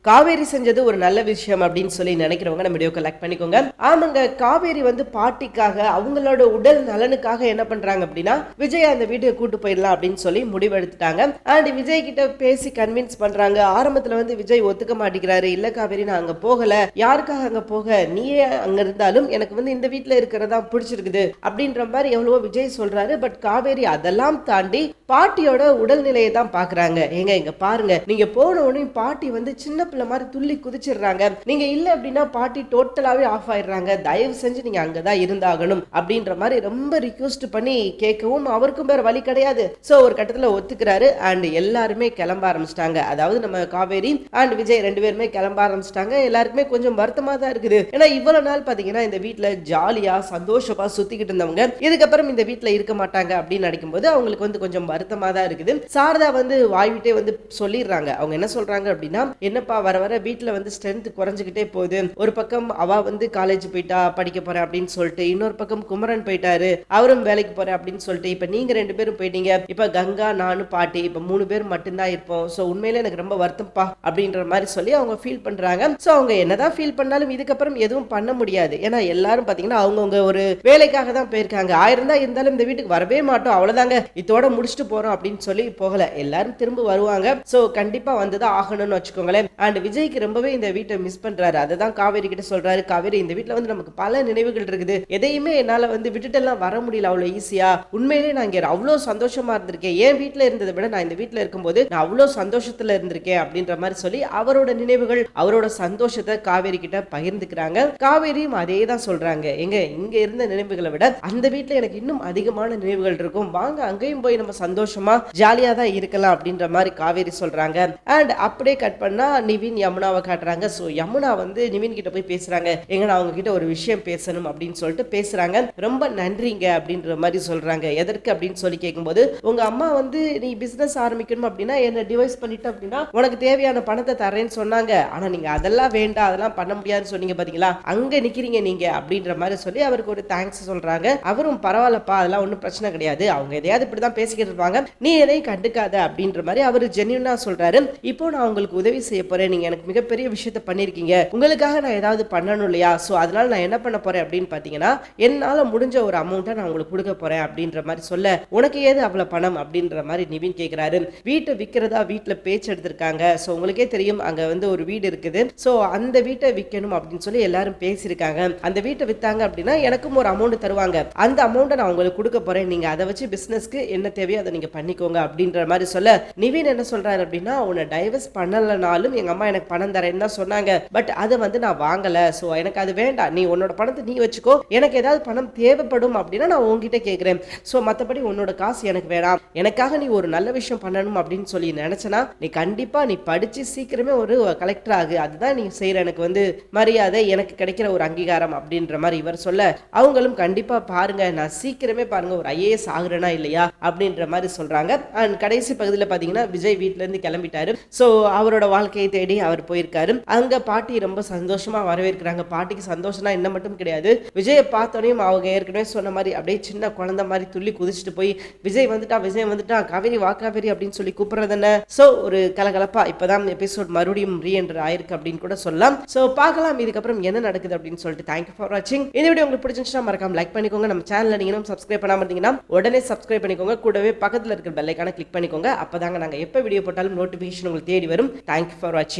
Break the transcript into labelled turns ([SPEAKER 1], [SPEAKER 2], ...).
[SPEAKER 1] காவேரி செஞ்சது ஒரு நல்ல விஷயம் அப்படின்னு சொல்லி நினைக்கிறவங்க நம்ம வீடியோ கலெக்ட் பண்ணிக்கோங்க. ஆமாங்க, காவேரி பாட்டிக்காக அவங்களோட உடல் நலனுக்காக என்ன பண்றாங்க அப்படின்னா விஜய் அந்த வீட்டுக்கு கூட்டு போயிடலாம் அப்படின்னு சொல்லி முடிவெடுத்துட்டாங்க. அண்ட் விஜய் கிட்ட பேசி கன்வின்ஸ் பண்றாங்க. ஆரம்பத்துல விஜய் ஒத்துக்க மாட்டேங்கிறாரு. இல்ல காவேரி, நான் அங்க போகல, யாருக்காக அங்க போக, நீயே அங்க இருந்தாலும் எனக்கு இந்த வீட்டுல இருக்கிறதா பிடிச்சிருக்குது அப்படின்ற மாதிரி எவ்வளவோ விஜய் சொல்றாரு. பட் காவேரி அதெல்லாம் தாண்டி பாட்டியோட உடல்நிலையை தான் பாக்குறாங்க. ஏங்க இங்க பாருங்க, நீங்க போன உடனே பாட்டி சின்ன பிள்ளை மாதிரி துள்ளி குதிச்சிடுறாங்க. நீங்க இல்ல அப்படின்னா பாட்டி டோட்டலாவே ஆஃப் ஆயிடுறாங்க. தயவு செஞ்சு நீங்க அங்கதான் இருந்தாகணும் அப்படின்ற மாதிரி ரொம்ப ரிக்வெஸ்ட் பண்ணி கேட்கவும் அவருக்கும் வேற வழி கிடையாது. சோ ஒரு கட்டத்துல ஒத்துக்கிறாரு. அண்ட் எல்லாருமே கிளம்ப ஆரம்பிச்சிட்டாங்க. அதாவது நம்ம காவேரி அண்ட் விஜய் ரெண்டு பேருமே கிளம்ப ஆரம்பிச்சிட்டாங்க. எல்லாருக்குமே கொஞ்சம் வருத்தமா தான் இருக்குது. ஏன்னா இவ்வளவு நாள் பாத்தீங்கன்னா இந்த வீட்டுல ஜாலியா சந்தோஷமா சுத்திக்கிட்டு இருந்தவங்க இதுக்கப்புறம் இந்த வீட்டுல இருக்க மாட்டாங்க அப்படின்னு நினைக்கும் போது அவங்களுக்கு கொஞ்சம் வருத்தமா தான் இருக்குது. சாரதா வாய்விட்டே சொல்லிடுறாங்க. அவங்க என்ன சொல்றாங்க அப்படின்னா, என்னப்பா வர வர வீட்டுல ஸ்ட்ரென்த் குறைஞ்சுக்கிட்டே போகுது. ஒரு பக்கம் அவ காலேஜ் போயிட்டா படிக்க போறேன் அப்படின்னு சொல்லிட்டு, இன்னொரு பக்கம் குமரன் போயிட்டாரு, அவரும் வேலைக்கு போறேன் அப்படின்னு சொல்லிட்டு, இப்ப நீங்க ரெண்டு பேரும் போயிட்டீங்க, இப்ப கங்கா நானும் பாட்டி இப்ப 3 பேர் மட்டும்தான் இருப்போம். சோ உண்மையில எனக்கு ரொம்ப வருத்தம்ப்பா அப்படின்ற மாதிரி சொல்லி அவங்க ஃபீல் பண்றாங்க. சோ அவங்க என்னதான் ஃபீல் பண்ணாலும் இதுக்கப்புறம் எதுவும் பண்ண முடியாது. ஏன்னா எல்லாரும் பாத்தீங்கன்னா அவங்கவுங்க ஒரு வேலைக்காக தான் போயிருக்காங்க. 1000 தான் இருந்தாலும் இந்த வீட்டுக்கு வரவே மாட்டோம், அவ்வளவுதாங்க, இதோட முடிச்சுட்டு போறோம் அப்படின்னு சொல்லி போகல. எல்லாரும் திரும்ப வருவாங்க. சோ கண்டிப்பா வந்துதான் ஆகணும்னு வச்சுக்கோங்களேன். அண்ட் விஜய்க்கு ரொம்பவே இந்த வீட்டை மிஸ் பண்றாரு. அததான் காவேரி கிட்ட சொல்றாரு. காவேரி, இந்த வீட்டுல நமக்கு பல நினைவுகள் இருக்குது. எதையுமே என்னால விட்டுட்டு எல்லாம் வர முடியல அவ்வளவு ஈஸியா. உண்மையிலேயே நான் இங்க அவ்வளவு சந்தோஷமா இருந்திருக்கேன். என் வீட்டுல இருந்ததை விட நான் இந்த வீட்டுல இருக்கும்போது நான் அவ்வளவு சந்தோஷத்துல இருந்திருக்கேன் அப்படின்ற மாதிரி சொல்லி அவரோட நினைவுகள், அவரோட சந்தோஷத்தை காவேரி கிட்ட பகிர்ந்துக்கிறாங்க. காவேரியும் அதே தான் சொல்றாங்க. எங்க இங்க இருந்த நினைவுகளை விட அந்த வீட்டுல எனக்கு இன்னும் அதிகமான நினைவுகள் இருக்கும். வாங்க அங்கேயும் போய் நம்ம சந்தோஷமா ஜாலியா தான் இருக்கலாம் அப்படின்ற மாதிரி காவேரி சொல்றாங்க. அண்ட் அப்படியே கட் பண்ணா நிவின் யமுனாவை காட்டுறாங்க. சோ யமுனா நிவின் கிட்ட போய் பேசுறாங்க. எங்க நான் அவங்க கிட்ட ஒரு விஷயம் பேசணும் அப்படின்னு சொல்லிட்டு பேசுறாங்க. ரொம்ப நன்றிங்க அப்படின்ற மாதிரி சொல்றாங்க. எதற்கு அப்படின்னு சொல்லி கேட்கும்போது, உங்க அம்மா நீ பிசினஸ் ஆரம்பிக்கணும் அப்படின்னா என்ன டிவைஸ் பண்ணிட்டு அப்படின்னா உனக்கு தேவையான பணத்தை தரேன்னு சொன்னாங்க. ஆனா நீங்க அதெல்லாம் வேண்டாம், அதெல்லாம் பண்ண முடியாதுன்னு சொன்னீங்க பாத்தீங்களா, அங்க நிக்கிறீங்க நீங்க அப்படின்ற மாதிரி சொல்லி அவருக்கு ஒரு தேங்க்ஸ் சொல்றாங்க. அவரும் பரவாயில்லப்பா, அதெல்லாம் ஒன்றும் பிரச்சனை கிடையாது, அவங்க எதையாவது இப்படிதான் பேசிக்கிட்டு இருப்பாங்க, நீ எதையும் கண்டுக்காத அப்படின்ற மாதிரி அவரு ஜென்யூனா சொல்றாரு. இப்போ நான் உங்களுக்கு உதவி செய்ய போறேன், நீங்க எனக்கு மிகப்பெரிய விஷயத்த பண்ணிருக்கீங்க, உங்களுக்காக நான் ஏதாவது பண்ணணும் இல்லையா, சோ அதனால நான் என்ன பண்ண போறேன் அப்படின்னு பாத்தீங்கன்னா என்னால முடிஞ்ச ஒரு அமௌண்ட்டை நான் உங்களுக்கு கொடுக்க போறேன் அப்படின்ற மாதிரி சொல்ல, உனக்கு ஏது அவ்வளவு பணம் அப்படின்ற மாதிரி நிவின் கேட்கிறாரு. வீட்டை விற்கிறதா வீட்டுல பேச்சு எடுத்திருக்காங்க. சோ உங்களுக்கே தெரியும் அங்க ஒரு வீடு இருக்குது. சோ அந்த வீட்டை விற்கணும் அப்படின்னு சொல்லி எல்லாரும் பேசியிருக்காங்க. அந்த வீட்டை வித்தாங்க அப்படின்னா எனக்கும் ஒரு அமௌண்ட் தருவாங்க. அந்த அமௌண்ட்டை நான் உங்களுக்கு கொடுக்க போறேன், நீங்க அதை வச்சு பிசினஸ்க்கு என்ன தேவையோ அதை நீங்க பண்ணிக்கோங்க அப்படின்ற மாதிரி சொல்ல, நிவின் என்ன சொல்றாரு அப்படின்னா, உன்னை டைவர்ஸ் பண்ணலனாலும் எங்க அம்மா எனக்கு பணம் தரேன்னு தான் சொன்னாங்க. பட் அதை நான் வாங்கல. சோ எனக்கு அது வேண்டாம், நீ உன்னோட பணத்தை நீ வச்சுக்கோ, எனக்கு ஏதாவது பணம் தேவைப்படும் அப்படின்னா நான் உங்ககிட்ட கேட்கிறேன். சோ மத்தபடி உன்னோட காசு எனக்கு வேணாம், எனக்காக நீ ஒரு நல்ல விஷயம் பண்ணணும் அப்படின்னு சொல்லி நினைச்சனா நீ கண்டிப்பா நீ படிச்சு சீக்கிரமே ஒரு கலெக்டர் ஆகு, அதுதான் நீ செய்யற எனக்கு மரியாதை, எனக்கு கிடைக்கிற ஒரு அங்கீகாரம் அப்படின்ற மாதிரி இவர் சொல்ல, அவங்களும் கண்டிப்பா பாருங்க, நான் சீக்கிரமே பாருங்க ஒரு ஐஏஎஸ் ஆகுறேனா இல்லையா அப்படின்ற மாதிரி சொல்றாங்க. அண்ட் கடைசி பகுதியில் பாத்தீங்கன்னா விஜய் வீட்டுல இருந்து கிளம்பிட்டாரு. சோ அவரோட வாழ்க்கையை தேடி அவர் போயிருக்காரு. அங்க பாட்டி ரொம்ப சந்தோஷமா வரவேற்கிறாங்க. பாட்டிக்கு சந்தோஷம்னா என்ன மட்டும் கிடையாது, விஜயை பார்த்தோனையும் அவங்க ஏற்கனவே சொன்ன மாதிரி அப்படியே சின்ன குழந்தை மாதிரி துள்ளி குதிச்சுட்டு போய் விஜய் வந்துட்டான், காவேரி வா காவேரி அப்படின்னு சொல்லி கூப்பிடுறது என்ன. சோ ஒரு கலகலப்பா இப்பதான் எபிசோட் மறுபடியும் ரீஎன்டர் ஆயிருக்கு அப்படின்னு கூட சொல்லலாம். சோ பார்க்கலாம் இதுக்கப்புறம் என்ன நடக்குது அப்படின்னு சொல்லிட்டு. தேங்க்யூ ஃபார் வாட்சிங். இந்த வீடியோ உங்களுக்கு பிடிச்சிருந்துச்சுன்னா மறக்காம லைக் பண்ணிக்கோங்க. நம்ம சேனல்ல நீங்க சப்ஸ்கிரைப் பண்ணாம இருந்தீங்கன்னா உடனே சப்ஸ்கிரைப் பண்ணிக்கோங்க. கூடவே பக்கத்துல இருக்கிற பெல் ஐகானை கிளிக் பண்ணிக்கோங்க. அப்பதாங்க நாங்க எப்ப வீடியோ போட்டாலும் நோட்டிபிகேஷன் உங்களுக்கு தேடி வரும். தேங்க்யூ ஃபார் வாட்சிங்.